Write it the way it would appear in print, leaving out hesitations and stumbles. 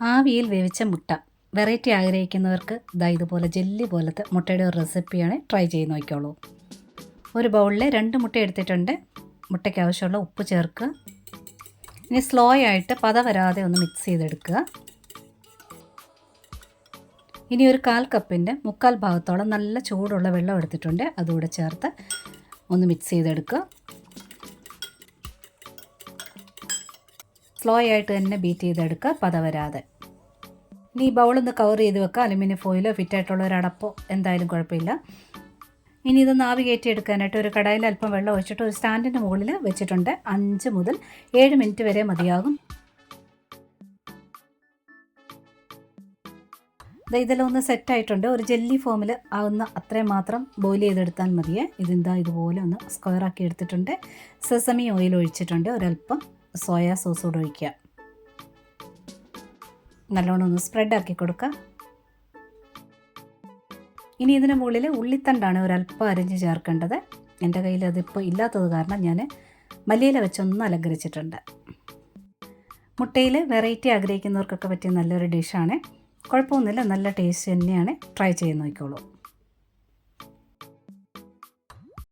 ആവിയിൽ വേവിച്ച മുട്ട വെറൈറ്റി ആഗ്രഹിക്കുന്നവർക്ക് ഇതുപോലെ ജെല്ലി പോലത്തെ മുട്ടയുടെ ഒരു റെസിപ്പിയാണ് ട്രൈ ചെയ്ത് നോക്കിക്കോളൂ. ഒരു ബൗളിൽ 2 മുട്ട എടുത്തിട്ടുണ്ട്. മുട്ടയ്ക്ക് ആവശ്യമുള്ള ഉപ്പ് ചേർക്കുക. ഇനി സ്ലോ ആയിട്ട് പത വരാതെ ഒന്ന് മിക്സ് ചെയ്തെടുക്കുക. ഇനി ഒരു 1/4 കപ്പിൻ്റെ 3/4 ഭാഗത്തോളം നല്ല ചൂടുള്ള വെള്ളം എടുത്തിട്ടുണ്ട്. അതുകൂടെ ചേർത്ത് ഒന്ന് മിക്സ് ചെയ്തെടുക്കുക. സ്ലോ ആയിട്ട് തന്നെ ബീറ്റ് ചെയ്തെടുക്കുക, പത വരാതെ. ഇനി ഈ ബൗളൊന്ന് കവർ ചെയ്ത് വെക്കുക. അലുമിനിയം ഫോയിലോ ഫിറ്റായിട്ടുള്ള ഒരു അടപ്പോ എന്തായാലും കുഴപ്പമില്ല. ഇനി ഇതൊന്ന് ആവി കയറ്റി എടുക്കാനായിട്ട് ഒരു കടായിൽ അല്പം വെള്ളം ഒഴിച്ചിട്ട് ഒരു സ്റ്റാൻഡിൻ്റെ മുകളിൽ വെച്ചിട്ടുണ്ട്. 5 മുതൽ 7 മിനിറ്റ് വരെ മതിയാകും. ഇതെല്ലാം ഒന്ന് സെറ്റായിട്ടുണ്ട്. ഒരു ജെല്ലി ഫോമിൽ ആവുന്ന അത്രയും മാത്രം ബോയിൽ ചെയ്തെടുത്താൽ മതിയേ. ഇതുപോലെ ഒന്ന് സ്ക്വയറാക്കി എടുത്തിട്ടുണ്ട്. സെസമി ഓയിൽ ഒഴിച്ചിട്ടുണ്ട്. ഒരല്പം സോയാ സോസ് കൂടെ ഒഴിക്കുക. നല്ലോണം ഒന്ന് സ്പ്രെഡാക്കി കൊടുക്കുക. ഇനി ഇതിന് മുകളിൽ ഉള്ളിത്തണ്ടാണ് ഒരല്പം അരിഞ്ഞ് ചേർക്കേണ്ടത്. എൻ്റെ കയ്യിൽ അതിപ്പോൾ ഇല്ലാത്തത് കാരണം ഞാൻ മല്ലിയില വെച്ചൊന്ന് അലങ്കരിച്ചിട്ടുണ്ട്. മുട്ടയിൽ വെറൈറ്റി ആഗ്രഹിക്കുന്നവർക്കൊക്കെ പറ്റിയ നല്ലൊരു ഡിഷാണ്. കുഴപ്പമൊന്നുമില്ല, നല്ല ടേസ്റ്റ് തന്നെയാണ്. ട്രൈ ചെയ്ത് നോക്കിക്കോളൂ.